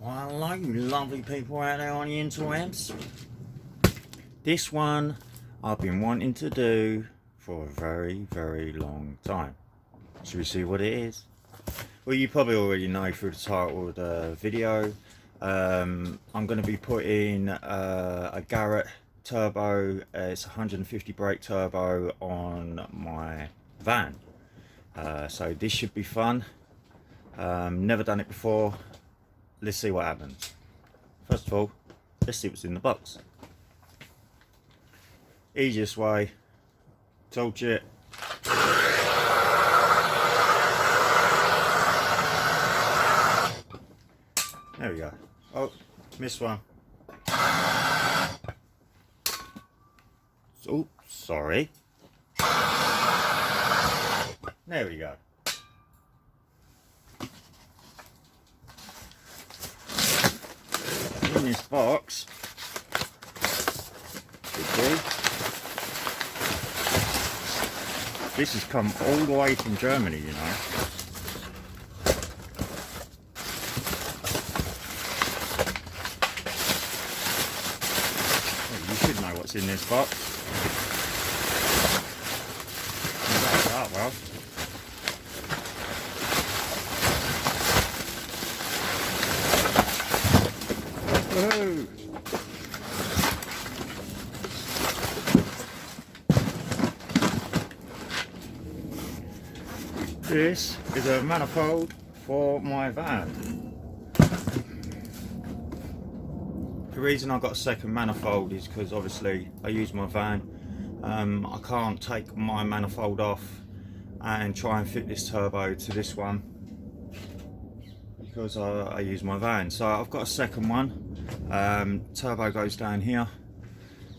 Well, hello, you lovely people out there on the interwebs. This one I've been wanting to do for a very, very long time. Should we see what it is? Well, you probably already know through the title of the video. I'm going to be putting a Garrett turbo, it's 150 brake turbo on my van. So this should be fun. Never done it before. Let's see what happens. First of all, let's see what's in the box. Easiest way, tool it. There we go. Oh, missed one. Oh, sorry. There we go. In this box, this has come all the way from Germany, you know. Well, you should know what's in this box. That well. Woohoo! This is a manifold for my van. The reason I got a second manifold is because obviously I use my van. I can't take my manifold off and try and fit this turbo to this one because I use my van. So I've got a second one. Turbo goes down here,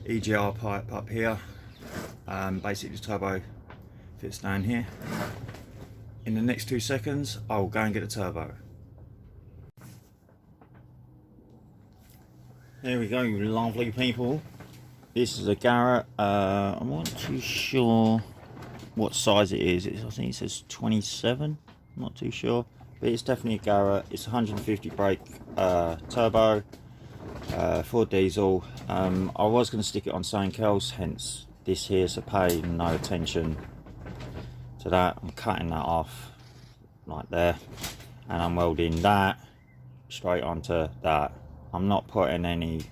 EGR pipe up here. Basically the turbo fits down here. In the next 2 seconds, I'll go and get the turbo. There we go, you lovely people. This is a Garrett. I'm not too sure what size it is. I think it says 27. I'm not too sure, but it's definitely a Garrett. It's 150 brake turbo for diesel. I was going to stick it on something else, hence this here, so pay no attention to that. I'm cutting that off like there, and I'm welding that straight onto that. I'm not putting any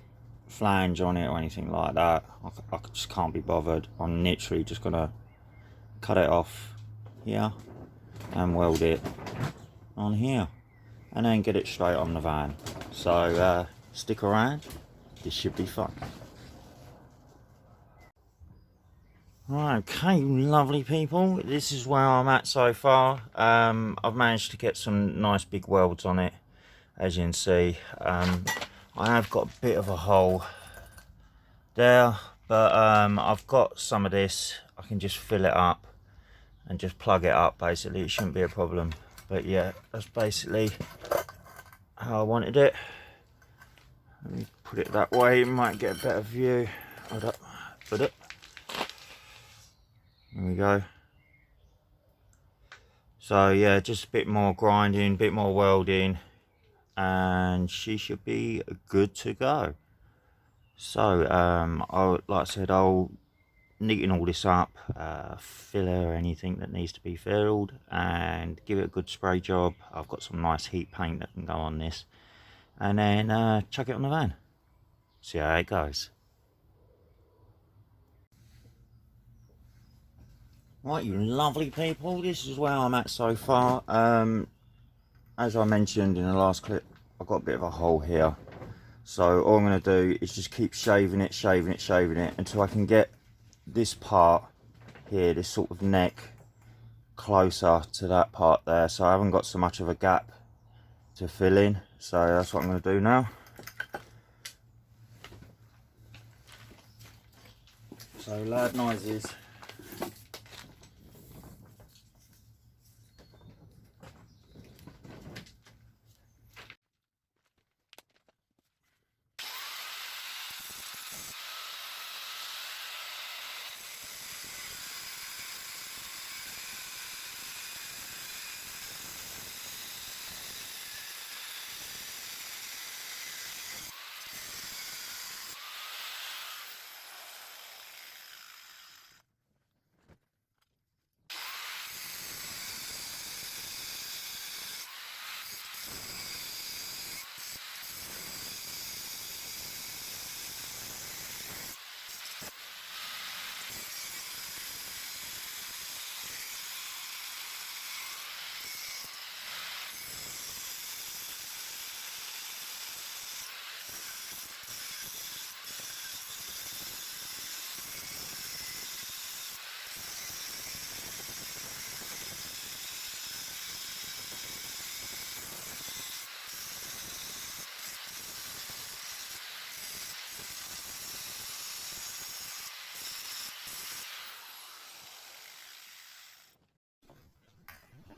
flange on it or anything like that. I just can't be bothered. I'm literally just gonna cut it off here and weld it on here and then get it straight on the van. So stick around, this should be fun. Okay, lovely people, this is where I'm at so far. I've managed to get some nice big welds on it, as you can see. I have got a bit of a hole there, but I've got some of this. I can just fill it up and just plug it up. Basically, it shouldn't be a problem. But yeah, that's basically how I wanted it. Let me put it that way, you might get a better view. Hold up, put it. There we go. So yeah, just a bit more grinding, a bit more welding, and she should be good to go. So like I said, I'll neaten all this up, filler anything that needs to be filled, and give it a good spray job. I've got some nice heat paint that can go on this, and then chuck it on the van, see how it goes. Right, you lovely people, this is where I'm at so far. As I mentioned in the last clip, I've got a bit of a hole here, so all I'm going to do is just keep shaving it until I can get this part here, this sort of neck, closer to that part there, so I haven't got so much of a gap to fill in. So that's what I'm going to do now. So loud noises.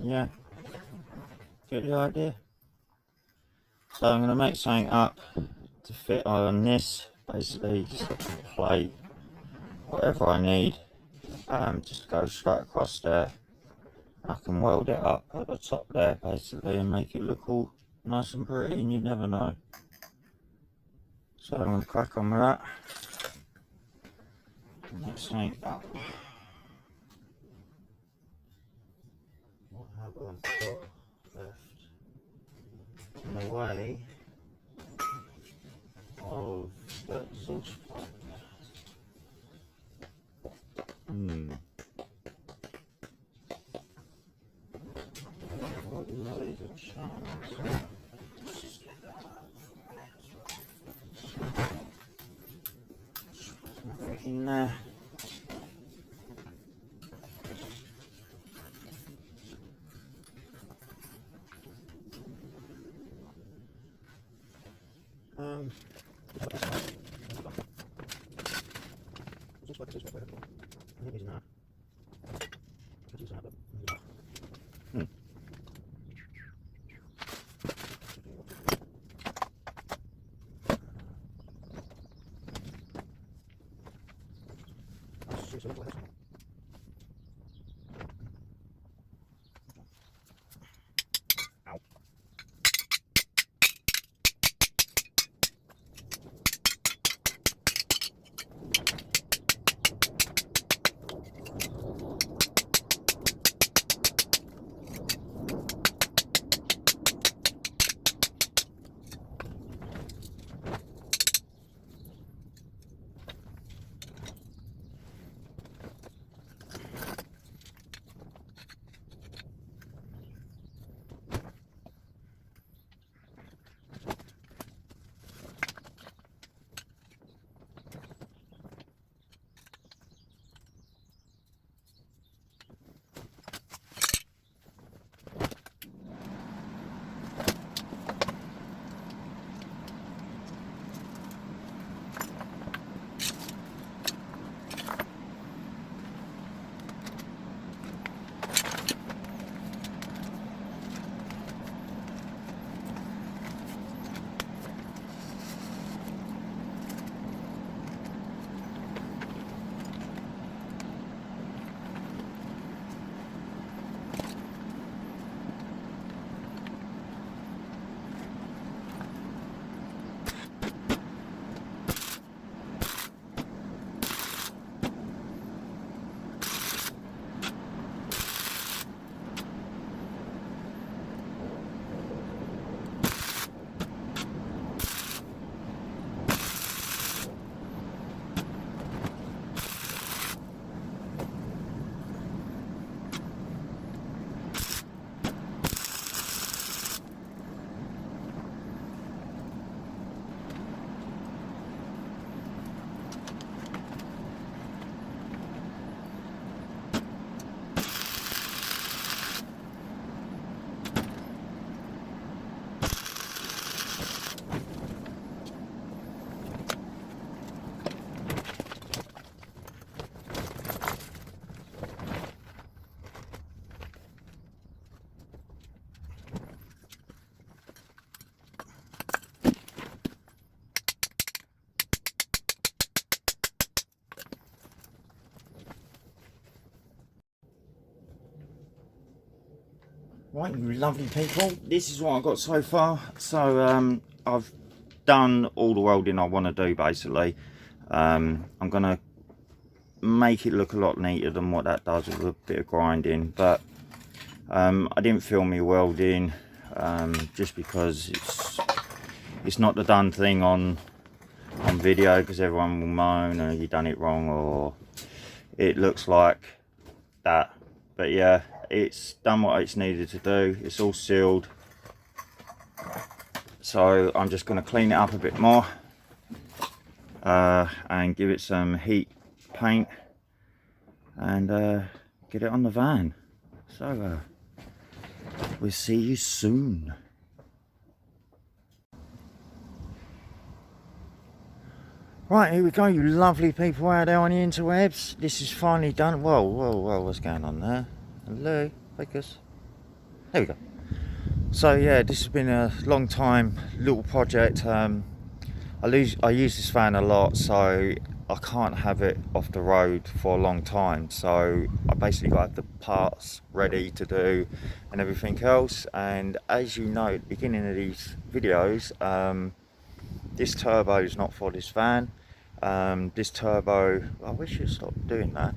Yeah, get the idea. So I'm going to make something up to fit on this, basically just a plate, whatever I need. Just go straight across there. I can weld it up at the top there, basically, and make it look all nice and pretty, and you never know. So I'm going to crack on with that. Make something up. What have I got left in the way of the exhaust pipe? What is a chance? In there. Right, you lovely people, this is what I've got so far. So I've done all the welding I want to do, basically. I'm going to make it look a lot neater than what that does with a bit of grinding, but I didn't film me welding just because it's not the done thing on video, because everyone will moan or you done it wrong or it looks like that. But yeah, it's done what it's needed to do. It's all sealed, so I'm just going to clean it up a bit more and give it some heat paint and get it on the van. So we'll see you soon. Right, here we go, you lovely people out there on the interwebs. This is finally done. Whoa, whoa, whoa, what's going on there? Hello, focus. There we go. So yeah, this has been a long time little project. I use this van a lot, so I can't have it off the road for a long time. So I basically got the parts ready to do and everything else. And as you know, at the beginning of these videos, this turbo is not for this van. This turbo, I wish it stopped doing that.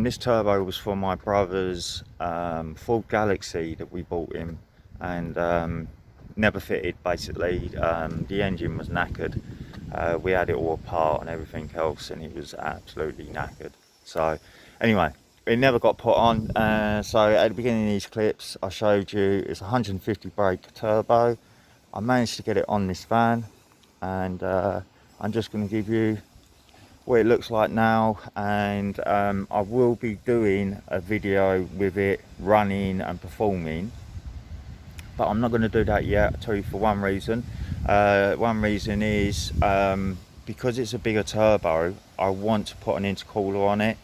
This turbo was for my brother's Ford Galaxy that we bought him, and never fitted basically. The engine was knackered. We had it all apart and everything else, and it was absolutely knackered. So anyway, it never got put on. So at the beginning of these clips, I showed you it's 150 brake turbo. I managed to get it on this van, and I'm just going to give you what it looks like now, and I will be doing a video with it running and performing, but I'm not going to do that yet. I'll tell you for one reason. One reason is because it's a bigger turbo, I want to put an intercooler on it,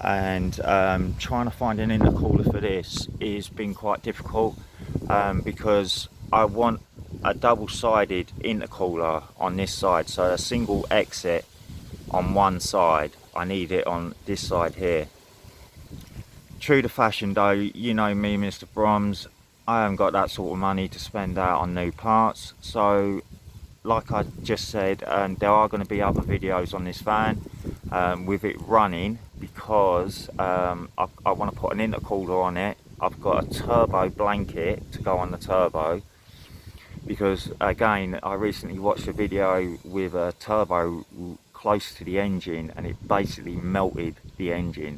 and trying to find an intercooler for this has been quite difficult, because I want a double-sided intercooler on this side, so a single exit on one side. I need it on this side here. True to fashion though, you know me, Mr. Broms, I haven't got that sort of money to spend out on new parts. So like I just said, there are going to be other videos on this van with it running, because I want to put an intercooler on it. I've got a turbo blanket to go on the turbo, because again, I recently watched a video with a turbo close to the engine, and it basically melted the engine,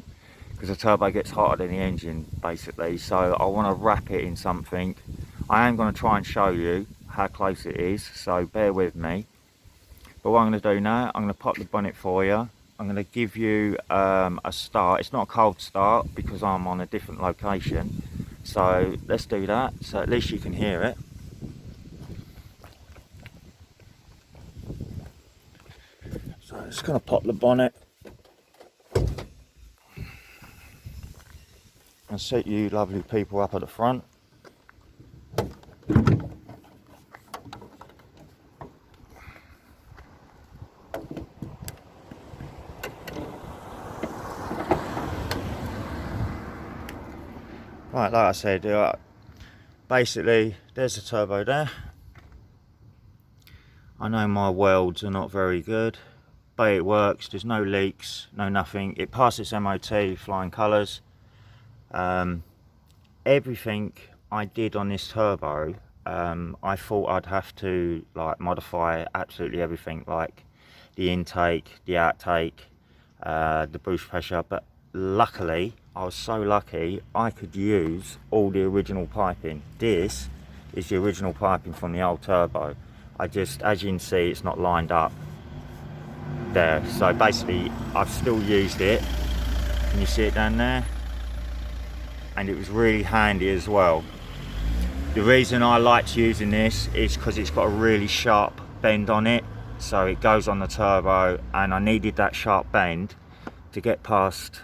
because the turbo gets hotter than the engine basically. So I want to wrap it in something. I am going to try and show you how close it is, so bear with me. But what I'm going to do now, I'm going to pop the bonnet for you. I'm going to give you a start. It's not a cold start because I'm on a different location, so let's do that, so at least you can hear it. So I'm just going to pop the bonnet and set you lovely people up at the front. Right, like I said, basically there's the turbo there. I know my welds are not very good, but it works. There's no leaks, no nothing. It passes MOT, flying colours. Everything I did on this turbo, I thought I'd have to like modify absolutely everything, like the intake, the outtake, the boost pressure, but luckily, I was so lucky, I could use all the original piping. This is the original piping from the old turbo. I just, as you can see, it's not lined up there. So basically, I've still used it. Can you see it down there? And it was really handy as well. The reason I liked using this is because it's got a really sharp bend on it. So it goes on the turbo, and I needed that sharp bend to get past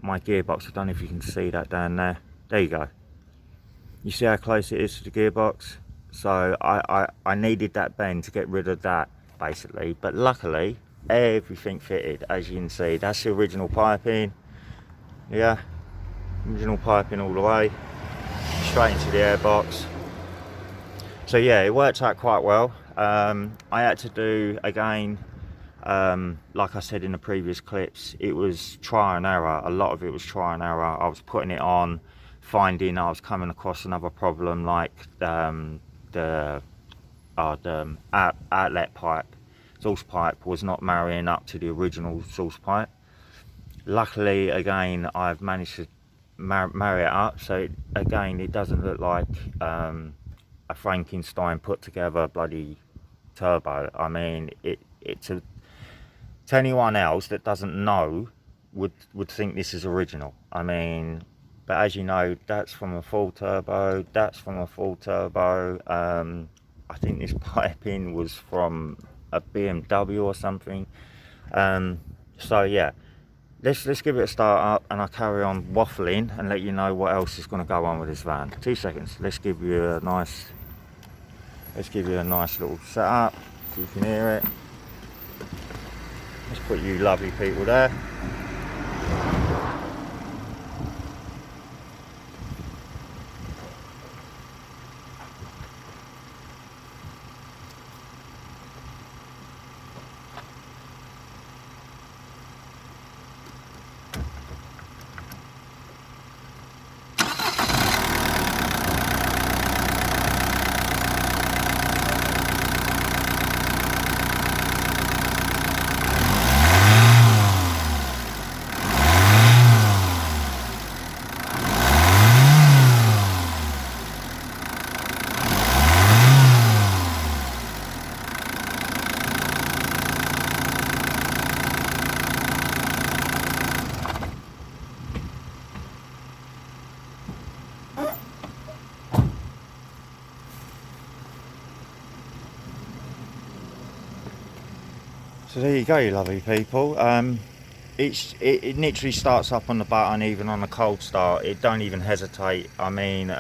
my gearbox. I don't know if you can see that down there. There you go. You see how close it is to the gearbox? So I needed that bend to get rid of that basically, but luckily everything fitted. As you can see, that's the original piping. Yeah, original piping all the way straight into the airbox. So yeah, it worked out quite well. I had to do again, like I said in the previous clips, it was trial and error. A lot of it was trial and error. I was putting it on, finding I was coming across another problem, like the outlet pipe, source pipe was not marrying up to the original source pipe. Luckily, again, I've managed to marry it up, so again, it doesn't look like a Frankenstein put together bloody turbo. I mean, it's a, to anyone else that doesn't know would think this is original. I mean, but as you know, that's from a full turbo, that's from a full turbo. I think this piping was from a BMW or something. So yeah, let's give it a start up, and I'll carry on waffling and let you know what else is going to go on with this van. 2 seconds. Let's give you a nice little setup so you can hear it. Let's put you lovely people there. So there you go, you lovely people. It literally starts up on the button, even on a cold start. It don't even hesitate. I mean,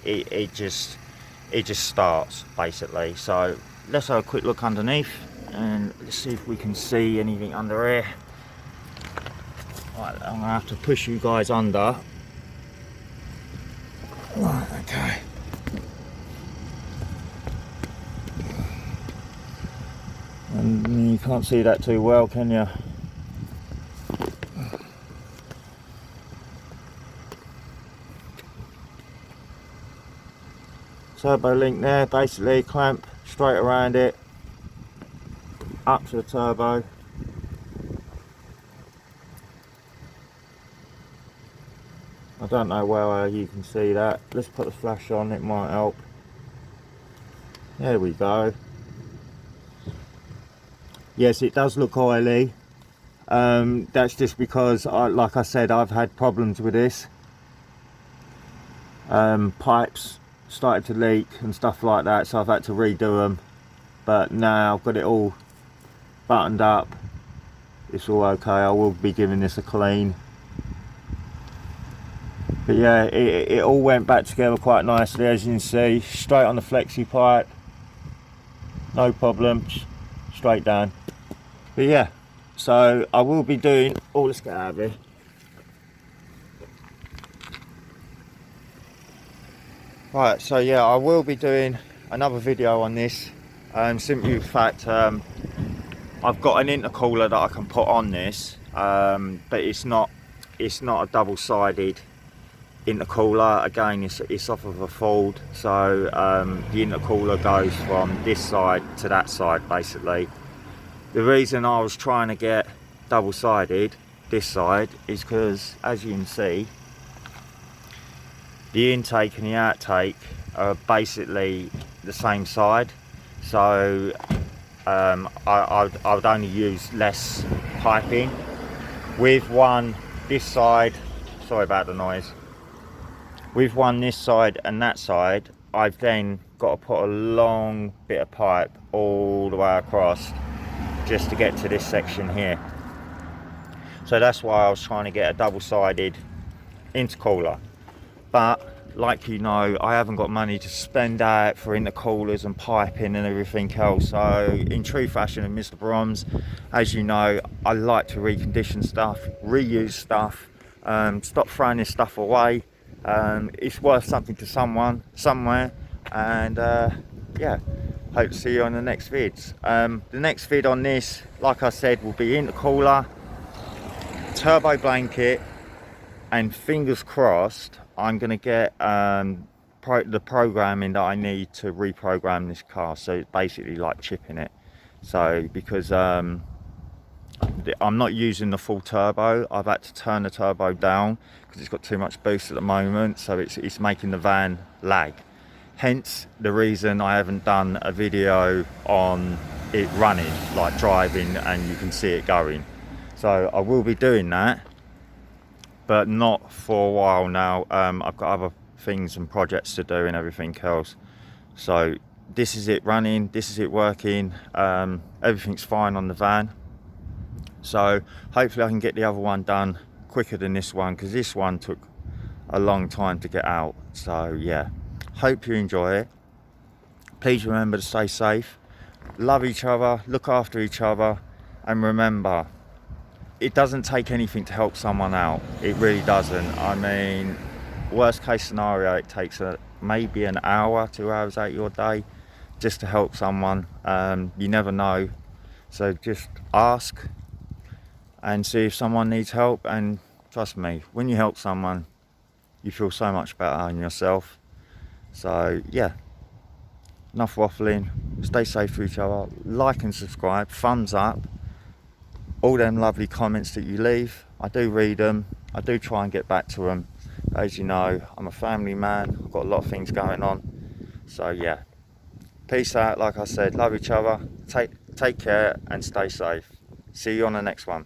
it just starts basically. So let's have a quick look underneath and let's see if we can see anything under here. Right, I'm gonna have to push you guys under. Right, okay. And you can't see that too well, can you? Turbo link there, basically clamp straight around it, up to the turbo. I don't know where you can see that. Let's put the flash on, it might help. There we go. Yes, it does look oily. That's just because, like I said, I've had problems with this. Pipes started to leak and stuff like that, so I've had to redo them. But now I've got it all buttoned up. It's all okay. I will be giving this a clean. But yeah, it all went back together quite nicely, as you can see. Straight on the flexi pipe. No problems. Straight down. But yeah, so I will be doing, oh, let's get out of here. Right, so yeah, I will be doing another video on this. Simply the fact, I've got an intercooler that I can put on this, but it's not a double-sided intercooler. Again, it's off of a Ford, so the intercooler goes from this side to that side basically. The reason I was trying to get double-sided this side is because, as you can see, the intake and the outtake are basically the same side, so I would only use less piping. With one this side, sorry about the noise, with one this side and that side, I've then got to put a long bit of pipe all the way across just to get to this section here. So that's why I was trying to get a double-sided intercooler. But like you know, I haven't got money to spend out for intercoolers and piping and everything else. So in true fashion of Mr. Broms, as you know, I like to recondition stuff, reuse stuff, stop throwing this stuff away. It's worth something to someone somewhere, and yeah, hope to see you on the next vids. The next vid on this, like I said, will be intercooler, turbo blanket, and fingers crossed I'm going to get the programming that I need to reprogram this car. So it's basically like chipping it. So because I'm not using the full turbo, I've had to turn the turbo down because it's got too much boost at the moment, so it's making the van lag. Hence the reason I haven't done a video on it running, like driving and you can see it going. So I will be doing that, but not for a while now. I've got other things and projects to do and everything else. So this is it running, this is it working, everything's fine on the van. So hopefully I can get the other one done quicker than this one, because this one took a long time to get out. So yeah, hope you enjoy it. Please remember to stay safe, love each other, look after each other, and remember, it doesn't take anything to help someone out. It really doesn't. I mean, worst case scenario, it takes maybe an hour, 2 hours out of your day just to help someone. You never know. So just ask and see if someone needs help, and trust me, when you help someone, you feel so much better in yourself. So yeah, enough waffling. Stay safe for each other. Like and subscribe. Thumbs up. All them lovely comments that you leave, I do read them. I do try and get back to them. As you know, I'm a family man. I've got a lot of things going on. So yeah, peace out. Like I said, love each other. Take care and stay safe. See you on the next one.